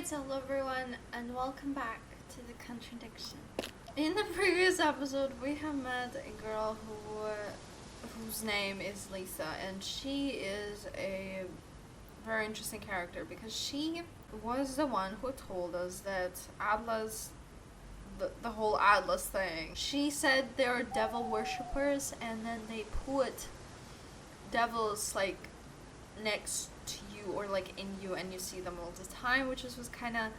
Alright, so hello everyone and welcome back to the Contradiction. In the previous episode we have met a girl whose name is Lisa, and she is a very interesting character because she was the one who told us that Atlas, the whole Atlas thing, she said they are devil worshippers, and then they put devils like next to you or like in you and you see them all the time, which was kind of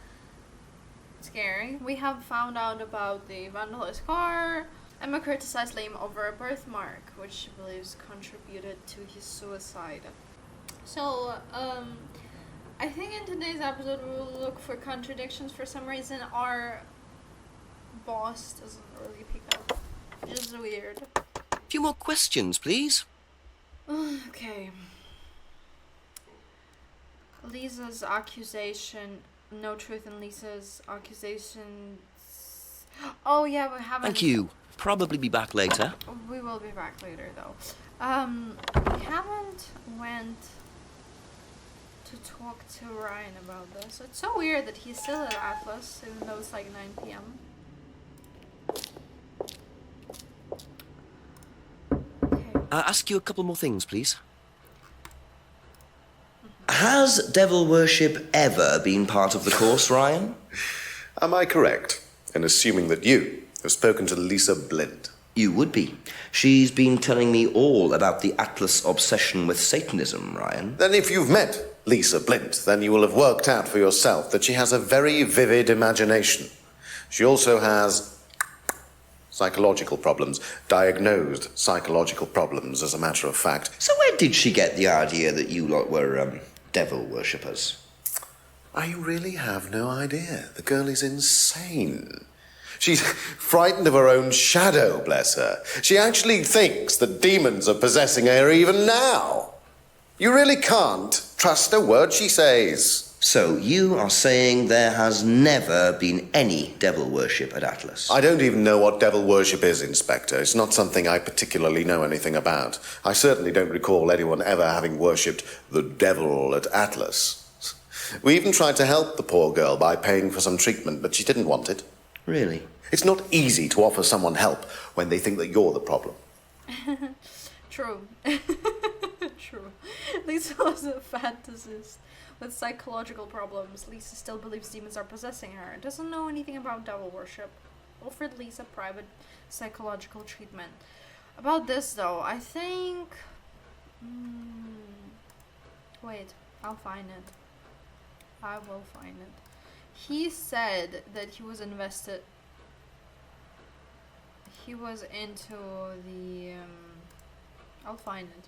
scary. We have found out about the vandalized car. Emma criticized Liam over a birthmark, which she believes contributed to his suicide. So, I think in today's episode we will look for contradictions. For some reason our boss doesn't really pick up, which is weird. A few more questions, please. Okay. Lisa's accusation, no truth in Lisa's accusations. Oh yeah, we haven't. Thank you. Probably be back later. We will be back later though. We haven't went to talk to Ryan about this. It's so weird that he's still at Atlas, even though it's like 9 p.m. Okay. Ask you a couple more things, please. Has devil worship ever been part of the course, Ryan? Am I correct in assuming that you have spoken to Lisa Blind? You would be. She's been telling me all about the Atlas obsession with Satanism, Ryan. Then if you've met Lisa Blind, then you will have worked out for yourself that she has a very vivid imagination. She also has psychological problems, diagnosed psychological problems, as a matter of fact. So where did she get the idea that you lot were, devil worshippers? I really have no idea. The girl is insane. She's frightened of her own shadow, bless her. She actually thinks that demons are possessing her even now. You really can't trust a word she says. So you are saying there has never been any devil worship at Atlas? I don't even know what devil worship is, Inspector. It's not something I particularly know anything about. I certainly don't recall anyone ever having worshipped the devil at Atlas. We even tried to help the poor girl by paying for some treatment, but she didn't want it. Really? It's not easy to offer someone help when they think that you're the problem. True. True. Lisa was a fantasist with psychological problems. Lisa still believes demons are possessing her. Doesn't know anything about devil worship. Offered Lisa private psychological treatment. About this though, I think... Wait, I'll find it. I will find it. He said that he was invested... He was into the... I'll find it.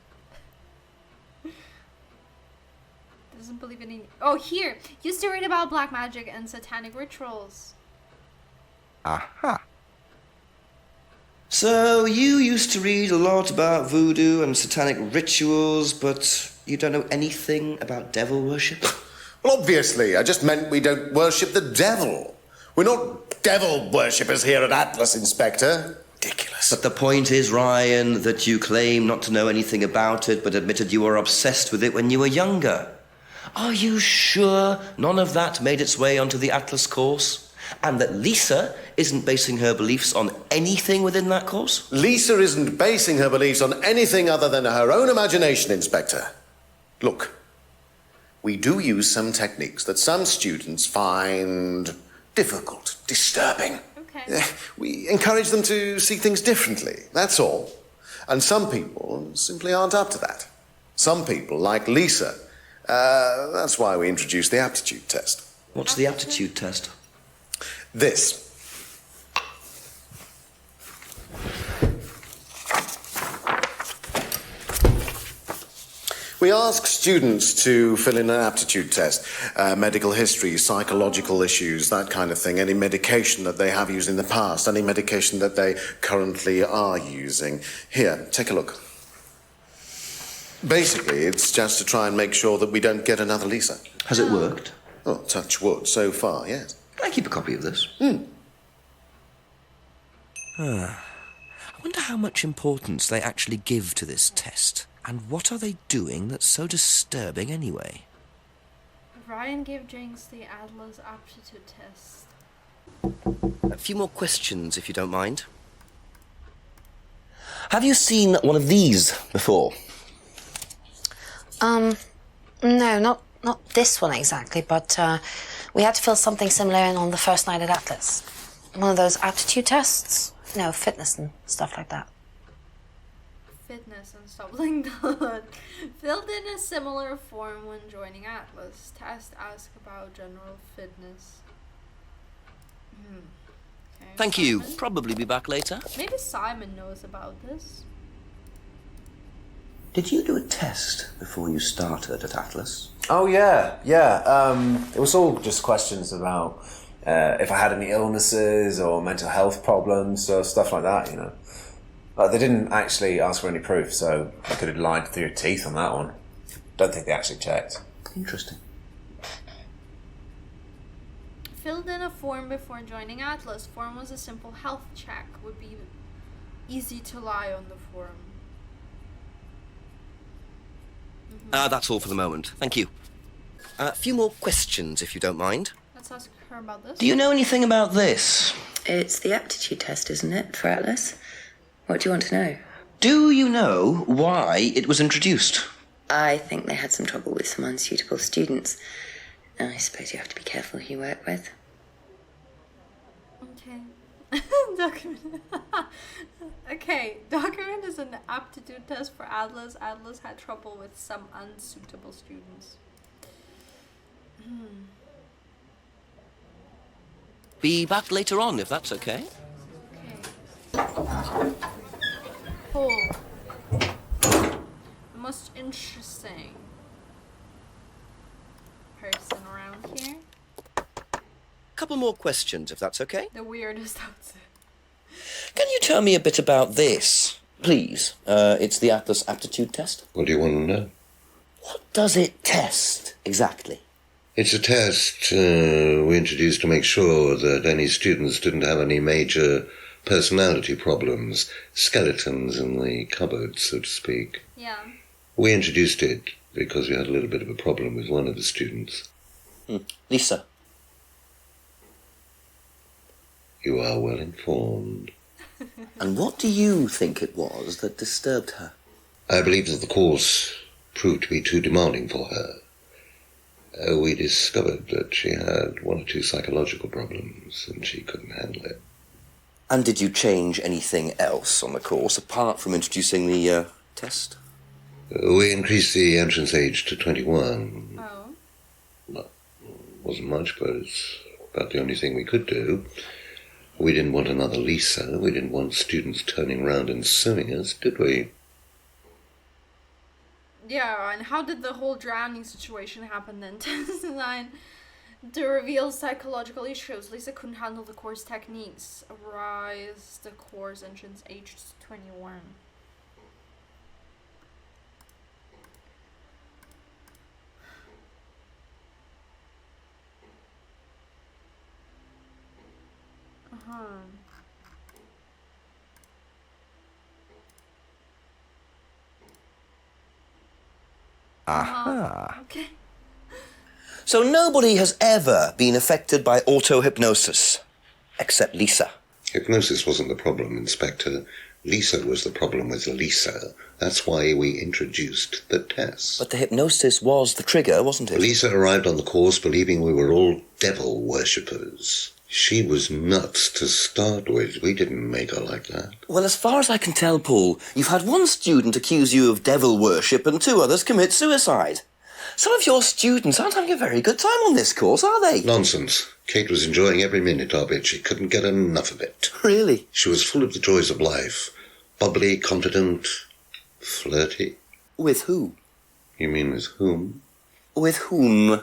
Doesn't believe in any... Oh, here! Used to read about black magic and satanic rituals. Aha. So you used to read a lot about voodoo and satanic rituals, but you don't know anything about devil worship? Well, obviously, I just meant we don't worship the devil. We're not devil worshippers here at Atlas, Inspector. Ridiculous. But the point is, Ryan, that you claim not to know anything about it, but admitted you were obsessed with it when you were younger. Are you sure none of that made its way onto the Atlas course? And that Lisa isn't basing her beliefs on anything within that course? Lisa isn't basing her beliefs on anything other than her own imagination, Inspector. Look, we do use some techniques that some students find difficult, disturbing. Okay. We encourage them to see things differently, that's all. And some people simply aren't up to that. Some people, like Lisa, that's why we introduced the aptitude test. What's the aptitude test? This. We ask students to fill in an aptitude test, medical history, psychological issues, that kind of thing, any medication that they have used in the past, any medication that they currently are using. Here, take a look. Basically, it's just to try and make sure that we don't get another Lisa. Has it worked? Well, touch wood, so far, yes. Can I keep a copy of this? I wonder how much importance they actually give to this test. And what are they doing that's so disturbing anyway? Ryan gave Jinx the Atlas aptitude test. A few more questions, if you don't mind. Have you seen one of these before? No, not this one exactly, but we had to fill something similar in on the first night at Atlas. One of those aptitude tests. No, fitness and stuff like that. Fitness and stuff like that. Filled in a similar form when joining Atlas. Test ask about general fitness. Okay, Thank you. Simon? Probably be back later. Maybe Simon knows about this. Did you do a test before you started at Atlas? Oh, yeah. It was all just questions about if I had any illnesses or mental health problems or stuff like that, you know. Like, they didn't actually ask for any proof, so I could have lied through your teeth on that one. Don't think they actually checked. Interesting. Filled in a form before joining Atlas. Form was a simple health check. Would be easy to lie on the form. That's all for the moment. Thank you. A few more questions, if you don't mind. Let's ask her about this. Do you know anything about this? It's the aptitude test, isn't it, for Atlas? What do you want to know? Do you know why it was introduced? I think they had some trouble with some unsuitable students. I suppose you have to be careful who you work with. Okay. Document. Okay. Document is an aptitude test for Atlas. Atlas had trouble with some unsuitable students. Be back later on, if that's okay. Okay. Oh. Most interesting person around here. Couple more questions, if that's okay. The weirdest outfit. Can you tell me a bit about this, please? It's the Atlas aptitude test. What do you want to know? What does it test, exactly? It's a test we introduced to make sure that any students didn't have any major personality problems, skeletons in the cupboard, so to speak. Yeah. We introduced it because we had a little bit of a problem with one of the students. Lisa. You are well informed. And what do you think it was that disturbed her? I believe that the course proved to be too demanding for her. We discovered that she had one or two psychological problems and she couldn't handle it. And did you change anything else on the course apart from introducing the test? We increased the entrance age to 21. Oh. Well, wasn't much, but it's about the only thing we could do. We didn't want another Lisa. We didn't want students turning around and suing us, did we? Yeah, and how did the whole drowning situation happen then? 10-9. To reveal psychological issues, Lisa couldn't handle the course techniques. Rise the course entrance age to 21. Aha. Okay. So nobody has ever been affected by auto-hypnosis, except Lisa. Hypnosis wasn't the problem, Inspector. Lisa was the problem with Lisa. That's why we introduced the test. But the hypnosis was the trigger, wasn't it? Lisa arrived on the course believing we were all devil worshippers. She was nuts to start with. We didn't make her like that. Well, as far as I can tell, Paul, you've had one student accuse you of devil worship and two others commit suicide. Some of your students aren't having a very good time on this course, are they? Nonsense. Kate was enjoying every minute of it. She couldn't get enough of it. Really? She was full of the joys of life. Bubbly, confident, flirty. With who? You mean with whom? With whom?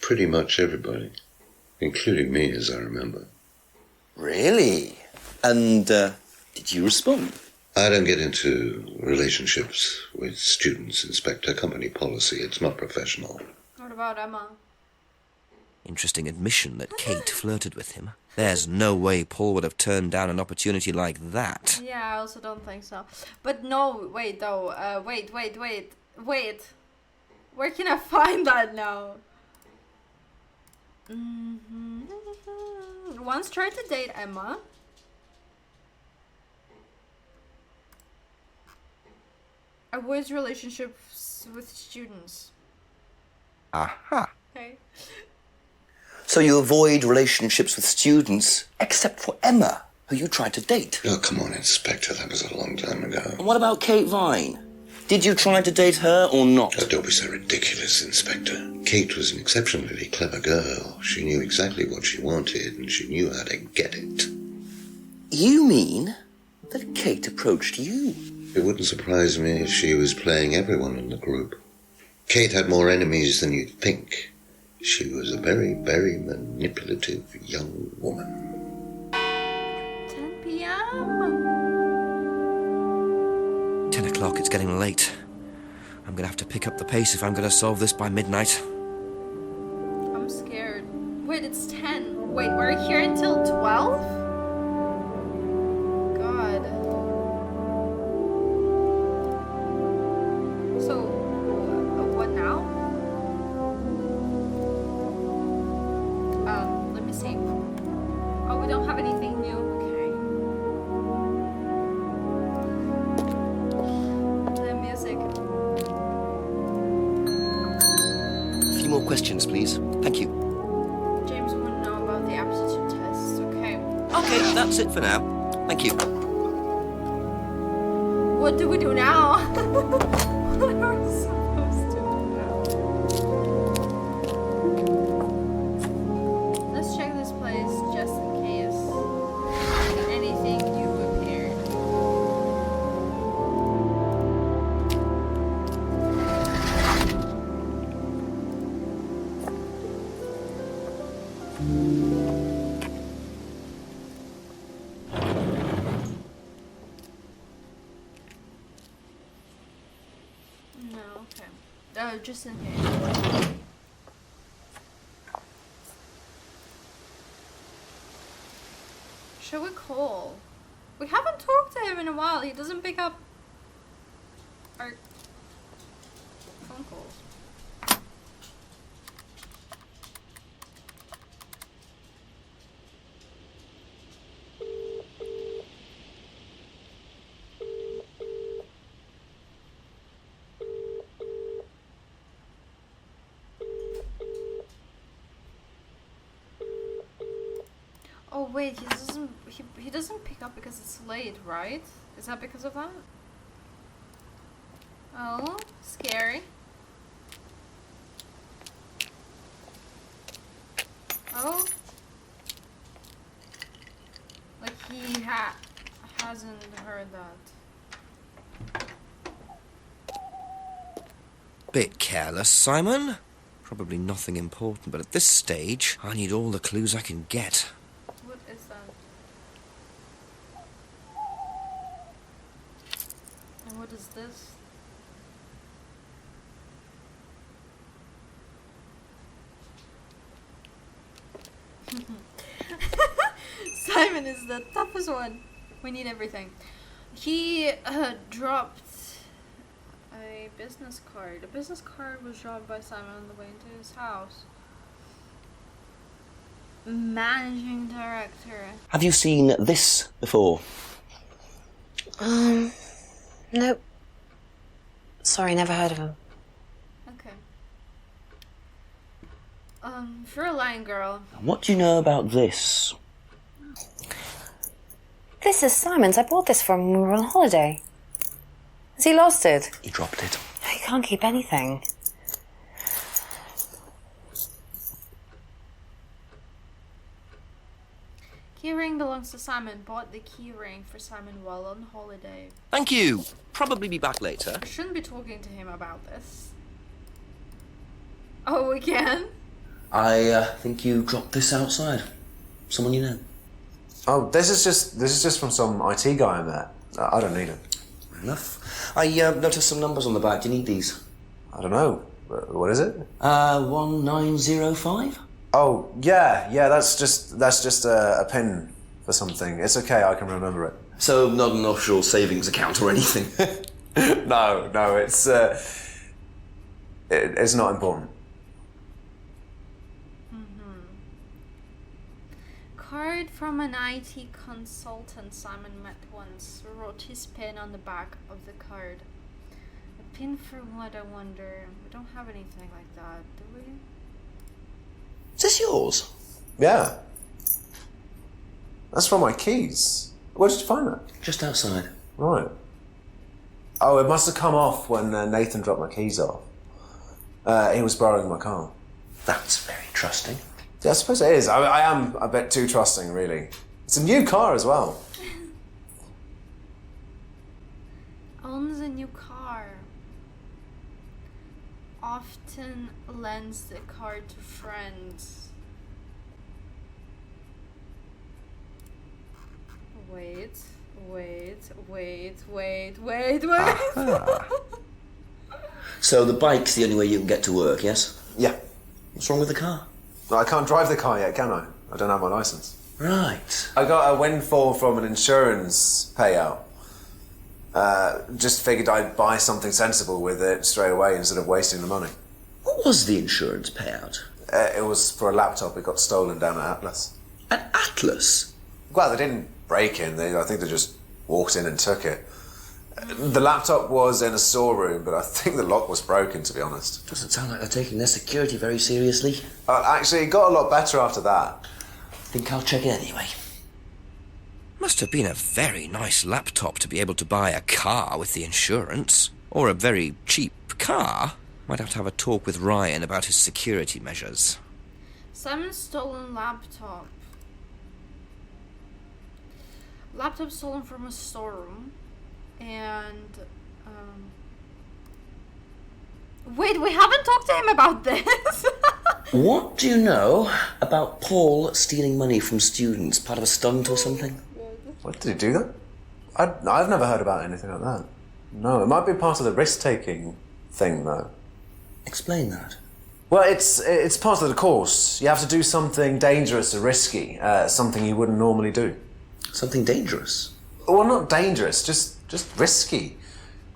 Pretty much everybody. Including me, as I remember. Really? And, did you respond? I don't get into relationships with students, Inspector. Company policy. It's not professional. What about Emma? Interesting admission that Kate flirted with him. There's no way Paul would have turned down an opportunity like that. Yeah, I also don't think so. But no, wait though. Wait. Where can I find that now? Once tried to date Emma. Avoids relationships with students. Aha. Okay. So you avoid relationships with students, except for Emma, who you tried to date. Oh, come on, Inspector. That was a long time ago. And what about Kate Vine? Did you try to date her or not? Oh, don't be so ridiculous, Inspector. Kate was an exceptionally clever girl. She knew exactly what she wanted, and she knew how to get it. You mean that Kate approached you? It wouldn't surprise me if she was playing everyone in the group. Kate had more enemies than you'd think. She was a very, very manipulative young woman. 10 p.m. 10 o'clock, it's getting late. I'm gonna have to pick up the pace if I'm gonna solve this by midnight. I'm scared. Wait, it's 10. Wait, we're here until 12? God. So, what now? Let me see. Oh, we don't have anything new. Okay. The music. A few more questions, please. Thank you. James wouldn't know about the aptitude tests. Okay. Okay, that's it for now. Thank you. What do we do now? What are we supposed to do now? Let's check this place just in case anything new appeared. No, okay. Oh, just in case. Shall we call? We haven't talked to him in a while. He doesn't pick up our phone calls. Oh wait, he doesn't pick up because it's late, right? Is that because of that? Oh, scary. Oh. Like he hasn't heard that. Bit careless, Simon. Probably nothing important, but at this stage, I need all the clues I can get. What is that? And what is this? Simon is the toughest one. We need everything. He dropped a business card. A business card was dropped by Simon on the way into his house. Managing director. Have you seen this before? Nope. Sorry, never heard of him. Okay. If you're a lying girl. What do you know about this? This is Simon's. I bought this for him when we were on holiday. Has he lost it? He dropped it. He can't keep anything. Keyring belongs to Simon. Bought the keyring for Simon while on holiday. Thank you. Probably be back later. I shouldn't be talking to him about this. Oh, again? I think you dropped this outside. Someone you know. Oh, this is just from some IT guy I met. I don't need it. Fair enough. I noticed some numbers on the back. Do you need these? I don't know. What is it? 1905? Oh, yeah, that's just a pin for something. It's okay, I can remember it. So not an offshore savings account or anything? No, it's not important. card from an IT consultant Simon met once wrote his pin on the back of the card. A pin for what, I wonder? We don't have anything like that, do we? Is this yours? Yeah. That's from my keys. Where did you find that? Just outside. Right. Oh, it must have come off when Nathan dropped my keys off. He was borrowing my car. That's very trusting. Yeah, I suppose it is. I am a bit too trusting, really. It's a new car as well. Owns a new car. Often lends the car to friends. Wait. So the bike's the only way you can get to work, yes? Yeah. What's wrong with the car? No, I can't drive the car yet, can I? I don't have my license. Right. I got a windfall from an insurance payout. Just figured I'd buy something sensible with it straight away instead of wasting the money. What was the insurance payout? It was for a laptop. It got stolen down at Atlas. At Atlas? Well, they didn't break in. I think they just walked in and took it. The laptop was in a storeroom, but I think the lock was broken, to be honest. Doesn't sound like they're taking their security very seriously. Actually, it got a lot better after that. Think I'll check it anyway. Must have been a very nice laptop to be able to buy a car with the insurance. Or a very cheap car. Might have to have a talk with Ryan about his security measures. Simon's stolen laptop. Laptop stolen from a storeroom. And, wait, we haven't talked to him about this! What do you know about Paul stealing money from students? Part of a stunt or something? What, did he do that? I've never heard about anything like that. No, it might be part of the risk-taking thing, though. Explain that. Well, it's part of the course. You have to do something dangerous or risky, something you wouldn't normally do. Something dangerous? Well, not dangerous, just risky.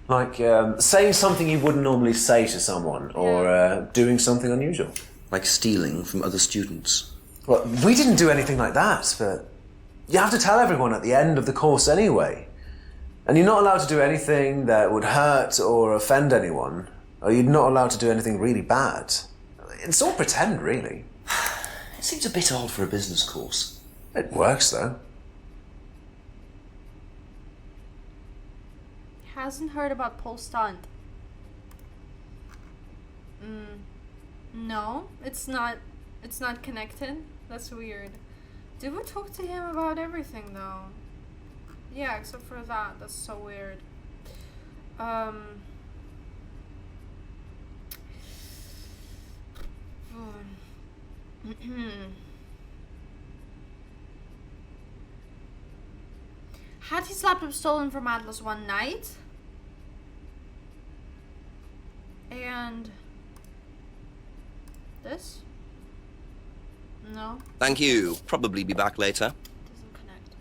Like saying something you wouldn't normally say to someone, or doing something unusual. Like stealing from other students? Well, we didn't do anything like that, but you have to tell everyone at the end of the course anyway. And you're not allowed to do anything that would hurt or offend anyone, or you're not allowed to do anything really bad. It's all pretend, really. It seems a bit odd for a business course. It works, though. Hasn't heard about Paul's stunt. No, it's not connected. That's weird. Did we talk to him about everything though? Yeah, except for that. That's so weird. Had his laptop stolen from Atlas one night. And this? No, Thank you. Probably be back later. doesn't connect.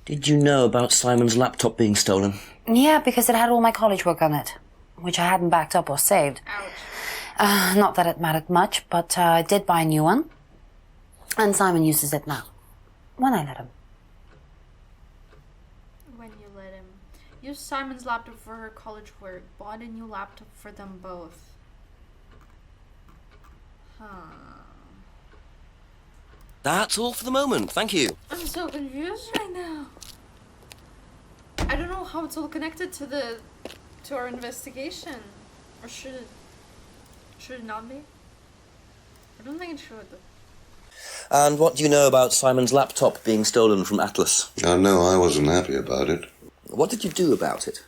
Did you know about Simon's laptop being stolen? Yeah, because it had all my college work on it, which I hadn't backed up or saved. Ouch. Not that it mattered much, but I did buy a new one. And Simon uses it now. When I let him. When you let him. Used Simon's laptop for her college work. Bought a new laptop for them both. Huh. That's all for the moment. Thank you. I'm so confused right now. I don't know how it's all connected to our investigation. Or should it not be? I don't think it should. And what do you know about Simon's laptop being stolen from Atlas? No, I wasn't happy about it. What did you do about it?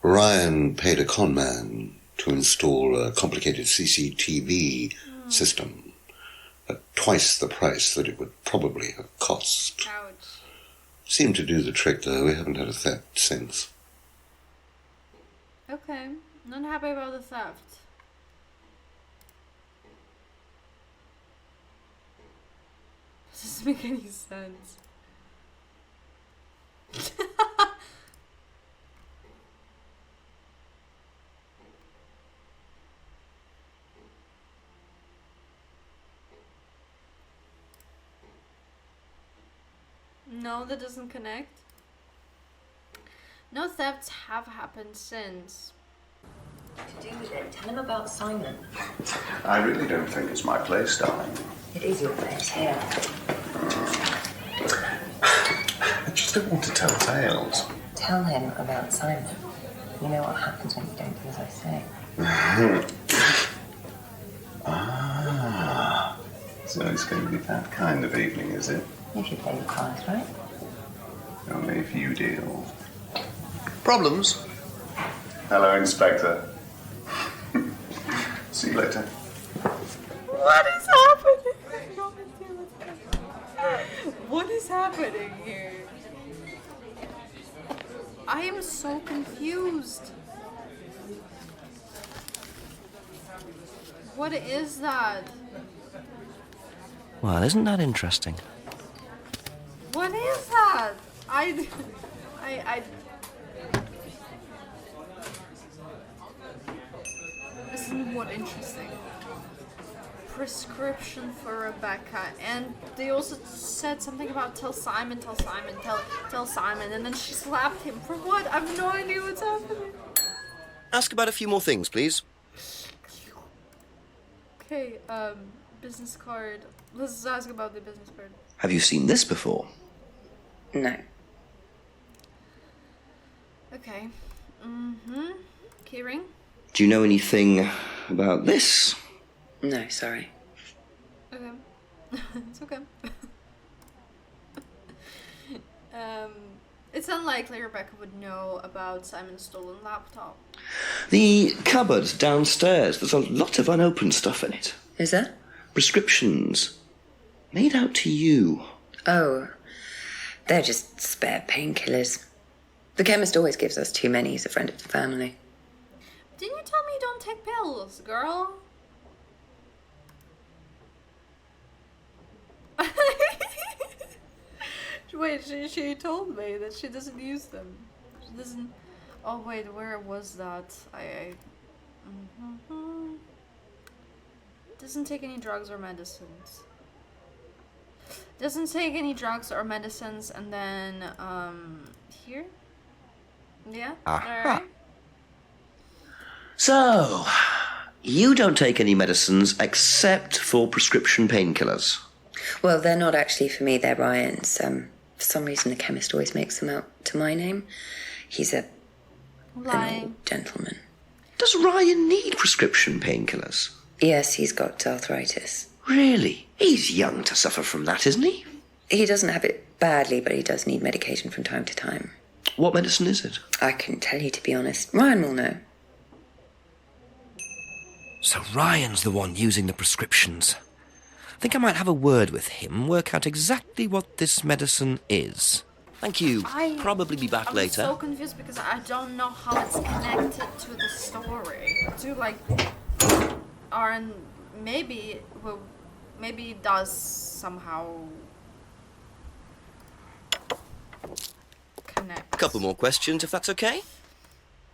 Ryan paid a con man to install a complicated CCTV system at twice the price that it would probably have cost. Ouch. Seemed to do the trick, though. We haven't had a theft since. Okay. Not happy about the theft. Doesn't make any sense. No, that doesn't connect. No thefts have happened since. To do with it, tell him about Simon. I really don't think it's my place, darling. It is your place here. I just don't want to tell tales. Tell him about Simon. You know what happens when you don't do as I say. Ah, so it's going to be that kind of evening, is it? If you play your cards right. Only if you deal. Problems? Hello, Inspector. See you later. What is happening? What is happening here? I am so confused. What is that? Well, isn't that interesting? What is that? I isn't what interesting. Prescription for Rebecca, and they also said something about tell Simon, tell Simon, and then she slapped him for what? I have no idea what's happening. Ask about a few more things, please. Okay, business card. Let's ask about the business card. Have you seen this before? No. Okay. Keyring? Do you know anything about this? No, sorry. Okay. It's okay. It's unlikely Rebecca would know about Simon's stolen laptop. The cupboard downstairs, there's a lot of unopened stuff in it. Is there? Prescriptions. Made out to you. Oh, they're just spare painkillers. The chemist always gives us too many. He's a friend of the family. Didn't you tell me you don't take pills, girl? Wait, she told me that she doesn't use them. She doesn't... Oh wait, where was that? Doesn't take any drugs or medicines. Doesn't take any drugs or medicines, and then, here? Yeah? Alright. So, you don't take any medicines except for prescription painkillers. Well, they're not actually for me, they're Ryan's. For some reason, the chemist always makes them out to my name. He's an old gentleman. Does Ryan need prescription painkillers? Yes, he's got arthritis. Really? He's young to suffer from that, isn't he? He doesn't have it badly, but he does need medication from time to time. What medicine is it? I couldn't tell you, to be honest. Ryan will know. So Ryan's the one using the prescriptions. I think I might have a word with him, work out exactly what this medicine is. Thank you. Probably be back later. I'm so confused because I don't know how it's connected to the story. To like, or maybe it does somehow connect. A couple more questions, if that's okay.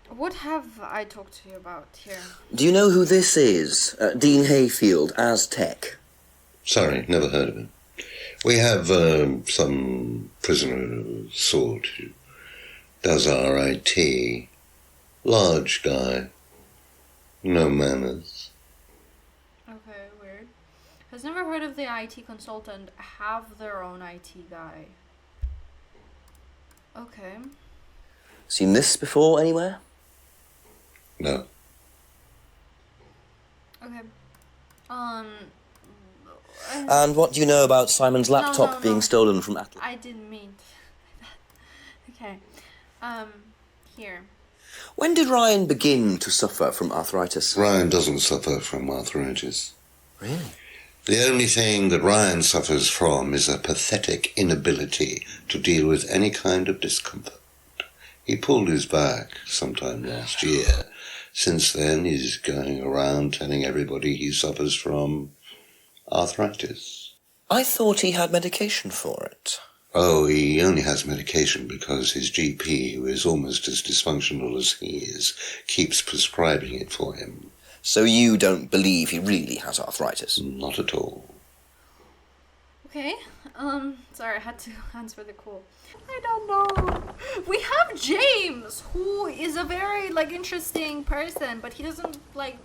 What have I talked to you about here? Do you know who this is? Dean Hayfield, Aztec. Sorry, never heard of him. We have some prisoner of sort who does our IT. Large guy. No manners. Okay, weird. Has never heard of the IT consultant have their own IT guy. Okay. Seen this before anywhere? No. Okay. And what do you know about Simon's laptop no. being stolen from Atlas? I didn't mean okay. Here. When did Ryan begin to suffer from arthritis? Ryan doesn't suffer from arthritis. Really? The only thing that Ryan suffers from is a pathetic inability to deal with any kind of discomfort. He pulled his back sometime last year. Since then, he's going around telling everybody he suffers from arthritis. I thought he had medication for it. Oh, he only has medication because his GP, who is almost as dysfunctional as he is, keeps prescribing it for him. So you don't believe he really has arthritis? Not at all. Okay, sorry, I had to answer the call. I don't know. We have James, who is a very, like, interesting person, but he doesn't, like,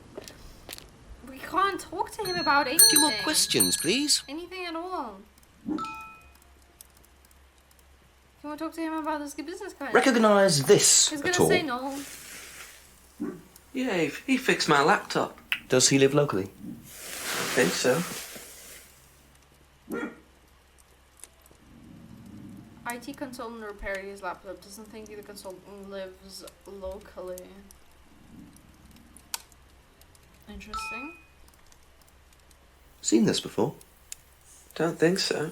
we can't talk to him about anything. A few more questions, please. Anything at all. Can we talk to him about this business card? Recognise this He's at gonna all? say no. Yeah, he fixed my laptop. Does he live locally? I think so. IT consultant repaired his laptop. Doesn't think the consultant lives locally. Interesting. Seen this before? Don't think so.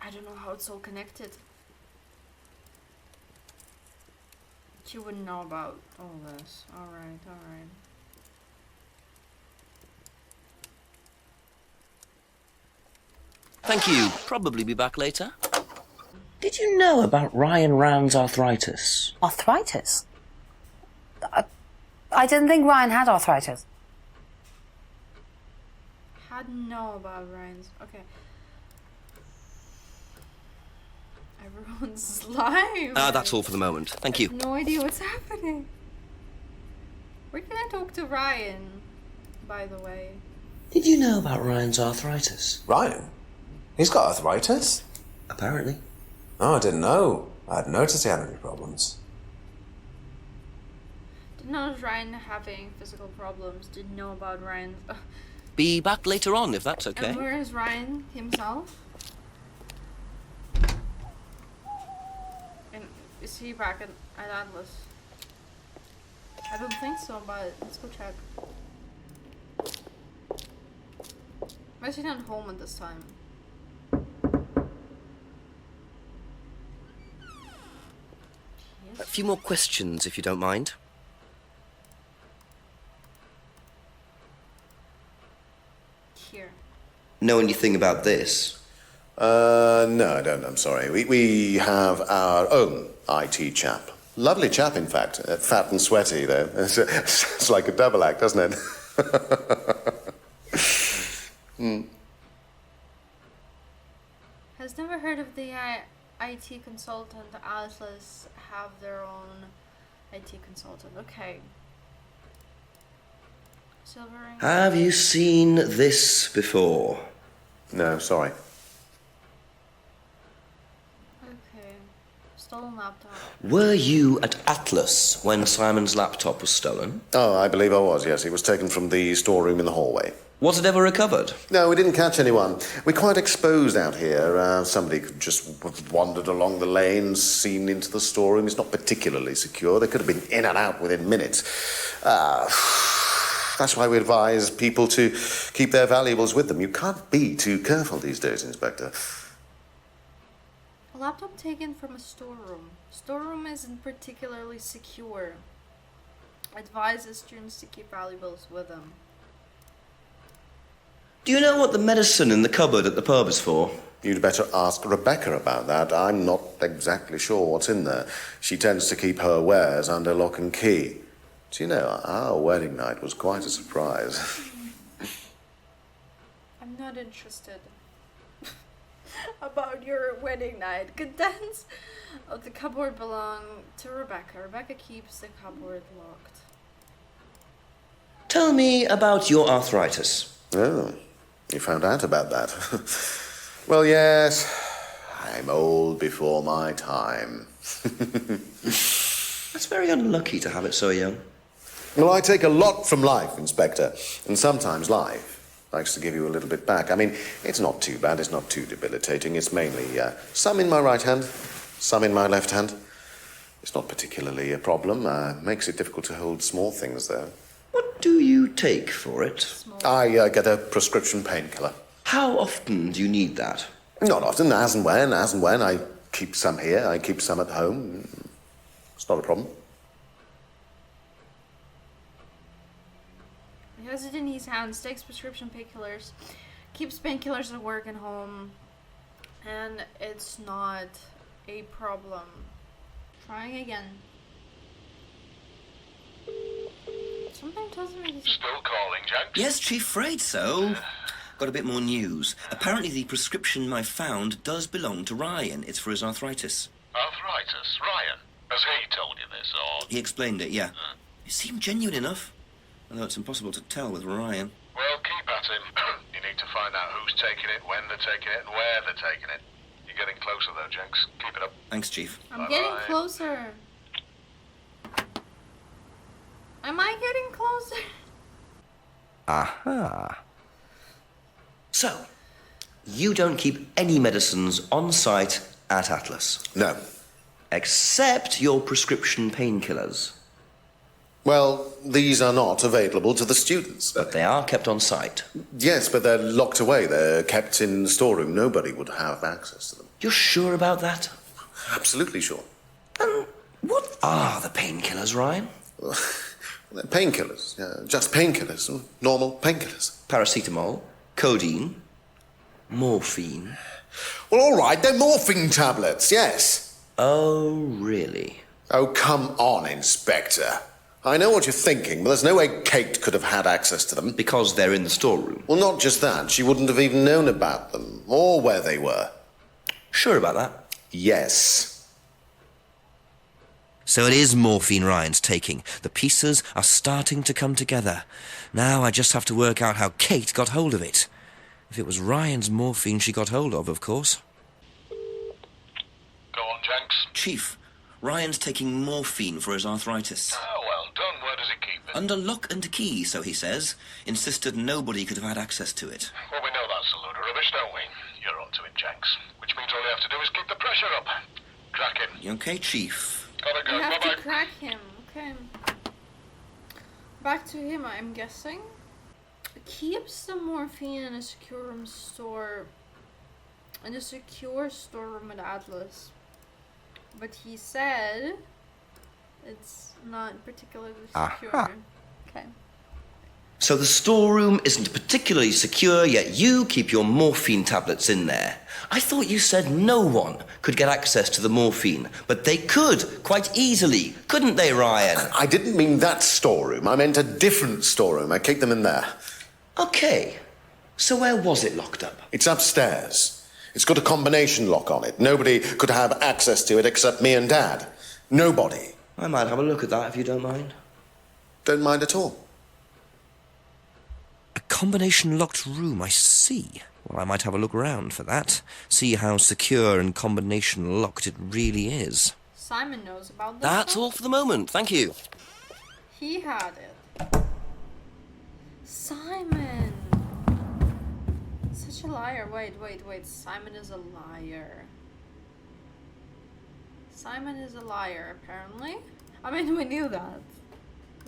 I don't know how it's all connected. You wouldn't know about all this. Alright, alright. Thank you. Probably be back later. Did you know about Ryan Round's arthritis? Arthritis? I didn't think Ryan had arthritis. Hadn't know about Ryan's. Okay. Everyone's live. That's all for the moment. Thank you. No idea what's happening. Where can I talk to Ryan, by the way? Did you know about Ryan's arthritis? Ryan? He's got arthritis? Apparently. Oh, I didn't know. I hadn't noticed he had any problems. Didn't know Ryan having physical problems. Didn't know about Ryan's. Be back later on, if that's okay. And where is Ryan himself? And is he back at Atlas? I don't think so, but let's go check. Why is he not home at this time? A few more questions, if you don't mind. Here. Know anything about this? No, I don't. I'm sorry. We have our own IT chap. Lovely chap, in fact. Fat and sweaty, though. It's like a double act, doesn't it? Has never heard of the IT consultant. Atlas have their own IT consultant. Okay. Silvering. Have you seen this before? No, sorry. Okay. Stolen laptop. Were you at Atlas when Simon's laptop was stolen? Oh, I believe I was, yes. It was taken from the storeroom in the hallway. Was it ever recovered? No, we didn't catch anyone. We're quite exposed out here. Somebody could just have wandered along the lane, seen into the storeroom. It's not particularly secure. They could have been in and out within minutes. That's why we advise people to keep their valuables with them. You can't be too careful these days, Inspector. A laptop taken from a storeroom. Storeroom isn't particularly secure. Advises students to keep valuables with them. Do you know what the medicine in the cupboard at the pub is for? You'd better ask Rebecca about that. I'm not exactly sure what's in there. She tends to keep her wares under lock and key. Do you know, our wedding night was quite a surprise. I'm not interested about your wedding night. Contents of the cupboard belong to Rebecca. Rebecca keeps the cupboard locked. Tell me about your arthritis. Oh, you found out about that. Well, yes, I'm old before my time. That's very unlucky to have it so young. Well, I take a lot from life, Inspector, and sometimes life likes to give you a little bit back. I mean, it's not too bad, it's not too debilitating. It's mainly some in my right hand, some in my left hand. It's not particularly a problem. Makes it difficult to hold small things, though. What do you take for it? I get a prescription painkiller. How often do you need that? Not often, as and when. I keep some here, I keep some at home. It's not a problem. He has it in his hands, takes prescription painkillers, keeps painkillers at work and home, and it's not a problem. Trying again. Something tells me he's... Still calling, Jenks? Yes, Chief, afraid so. got a bit more news. Apparently the prescription I found does belong to Ryan. It's for his arthritis. Arthritis? Ryan? Has he told you this, or...? He explained it, yeah. It seemed genuine enough, although it's impossible to tell with Ryan. Well, keep at him. You need to find out who's taking it, when they're taking it, and where they're taking it. You're getting closer, though, Jenks. Keep it up. Thanks, Chief. I'm Bye-bye. getting closer. Am I getting closer? Aha. So, you don't keep any medicines on site at Atlas, No. except your prescription painkillers. Well, these are not available to the students. But they are kept on site. Yes, but they're locked away. They're kept in the storeroom. Nobody would have access to them. You're sure about that? Absolutely sure. And what are the painkillers, Ryan? They're painkillers. Just painkillers. Normal painkillers. Paracetamol, codeine, morphine. Well, all right, they're morphine tablets, yes. Oh, really? Oh, come on, Inspector. I know what you're thinking, but there's no way Kate could have had access to them. Because they're in the storeroom. Well, not just that. She wouldn't have even known about them, or where they were. Sure about that? Yes. So it is morphine Ryan's taking. The pieces are starting to come together. Now I just have to work out how Kate got hold of it. If it was Ryan's morphine she got hold of course. Go on, Jenks. Chief, Ryan's taking morphine for his arthritis. Oh, well done. Where does he keep it? Under lock and key, so he says. Insisted nobody could have had access to it. Well, we know that's a load of rubbish, don't we? You're on to it, Jenks. Which means all you have to do is keep the pressure up. Crack him. You okay, Chief? Gotta go. You have Bye-bye. to crack him. Okay. Back to him, I'm guessing. Keeps the morphine in a secure room store. In a secure storeroom at Atlas. But he said it's not particularly secure. Aha. Okay. So the storeroom isn't particularly secure, yet you keep your morphine tablets in there. I thought you said no one could get access to the morphine, but they could, quite easily, couldn't they, Ryan? I didn't mean that storeroom. I meant a different storeroom. I keep them in there. Okay. So where was it locked up? It's upstairs. It's got a combination lock on it. Nobody could have access to it except me and Dad. Nobody. I might have a look at that if you don't mind. Don't mind at all. A combination locked room, I see. Well, I might have a look around for that. See how secure and combination locked it really is. Simon knows about this. That's one. all for the moment, thank you. He had it. Simon! Such a liar. Wait. Simon is a liar. Simon is a liar, apparently. I mean, we knew that.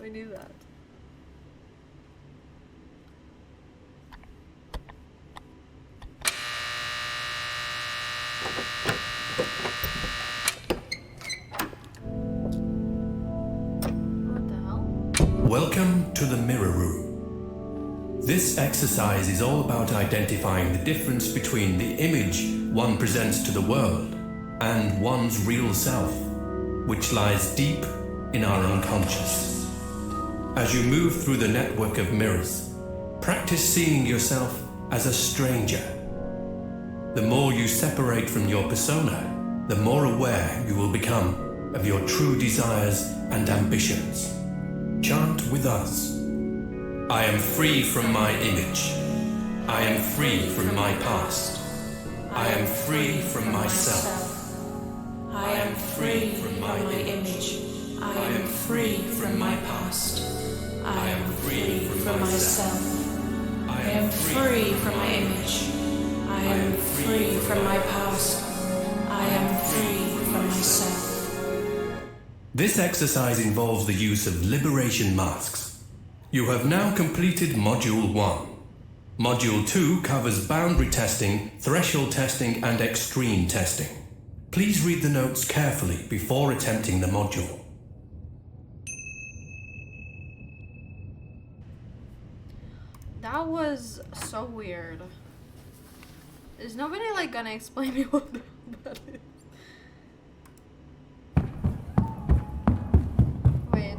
We knew that. What the hell? Welcome to the Mirror Room. This exercise is all about identifying the difference between the image one presents to the world and one's real self, which lies deep in our unconscious. As you move through the network of mirrors, practice seeing yourself as a stranger. The more you separate from your persona, the more aware you will become of your true desires and ambitions. Chant with us. I am free from my image. I am free from my past. I am free from myself. I am free from my image. I am free from my past. I am free from myself. I am free from my image. I am free from my past. I am free from myself. This exercise involves the use of liberation masks. You have now completed Module 1. Module 2 covers boundary testing, threshold testing, and extreme testing. Please read the notes carefully before attempting the module. That was so weird. Is nobody like gonna explain me what that is? Wait.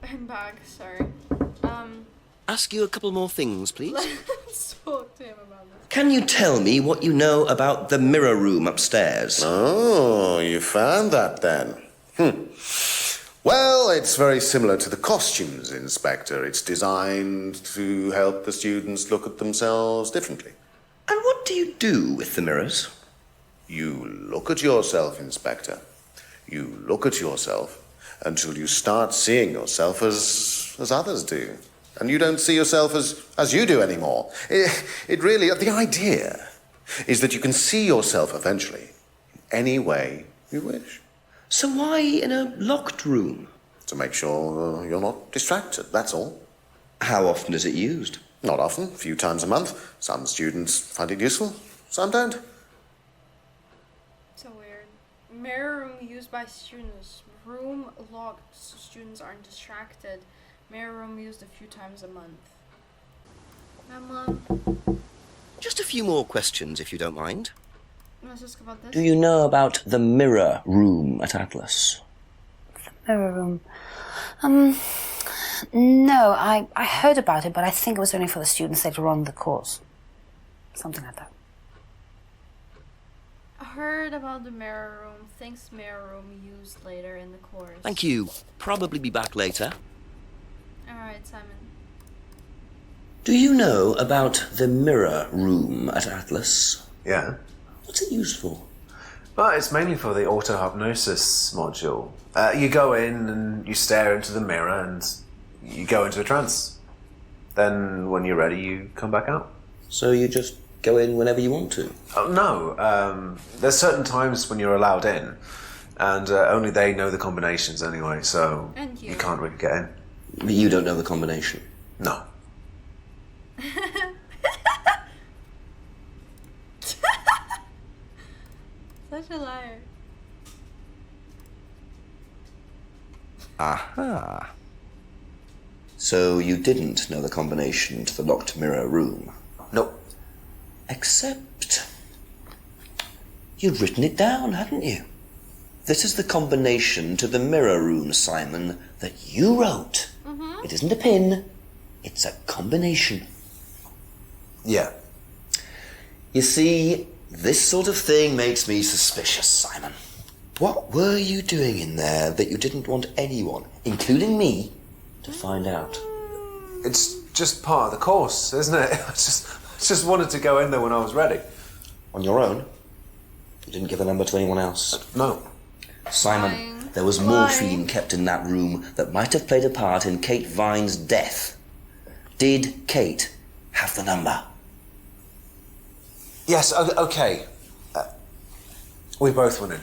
I'm back, sorry. Ask you a couple more things, please. Let's talk to him about this. Can you tell me what you know about the mirror room upstairs? Oh, you found that then. Well, it's very similar to the costumes, Inspector. It's designed to help the students look at themselves differently. And what do you do with the mirrors? You look at yourself, Inspector. You look at yourself until you start seeing yourself as others do. And you don't see yourself as you do anymore. It really, the idea is that you can see yourself eventually in any way you wish. So why in a locked room? To make sure you're not distracted, that's all. How often is it used? Not often, a few times a month. Some students find it useful, some don't. So weird. Mirror room used by students. Room locked so students aren't distracted. Mirror room used a few times a month. Mom. Just a few more questions, if you don't mind. Let's just about this. Do you know about the mirror room at Atlas? Mirror room. No, I heard about it, but I think it was only for the students later on in the course. Something like that. I heard about the mirror room. Thanks, mirror room used later in the course. Thank you. Probably be back later. Alright, Simon. Do you know about the mirror room at Atlas? Yeah. What's it used for? Well, it's mainly for the auto-hypnosis module. You go in and you stare into the mirror and you go into a trance. Then, when you're ready, you come back out. So you just go in whenever you want to? Oh, no. There's certain times when you're allowed in, and only they know the combinations anyway, so And you. you can't really get in. But you don't know the combination? No. Such a liar. Aha. So you didn't know the combination to the locked mirror room? Nope. Except you'd written it down, hadn't you? This is the combination to the mirror room, Simon, that you wrote. Mm-hmm. It isn't a pin, it's a combination. Yeah. You see, this sort of thing makes me suspicious, Simon. What were you doing in there that you didn't want anyone, including me, to find out? It's just part of the course, isn't it? I just wanted to go in there when I was ready. On your own? You didn't give the number to anyone else? No. Simon, there was morphine kept in that room that might have played a part in Kate Vine's death. Did Kate have the number? Yes, okay. We both went in.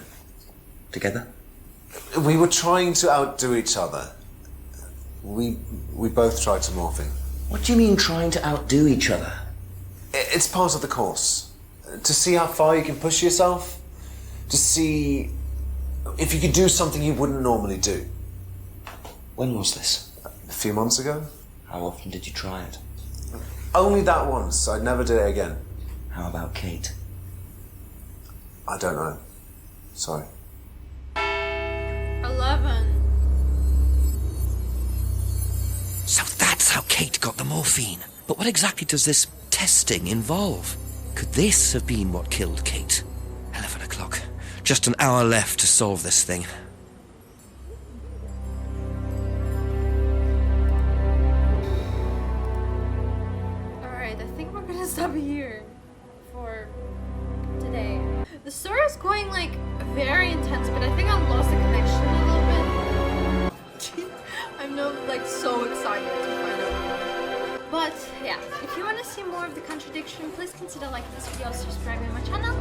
Together? We were trying to outdo each other. We both tried to morph in. What do you mean trying to outdo each other? It's part of the course. To see how far you can push yourself. To see if you could do something you wouldn't normally do. When was this? A few months ago. How often did you try it? Only that once. I'd never do it again. How about Kate? I don't know. Sorry. 11. So that's how Kate got the morphine. But what exactly does this testing involve? Could this have been what killed Kate? 11 o'clock. Just an hour left to solve this thing. Alright, I think we're gonna stop here for today. The story is going like very intense, but I think I lost the connection a little bit. I'm not like so excited to find out more. But yeah, if you want to see more of the contradiction, please consider liking this video, subscribing to my channel.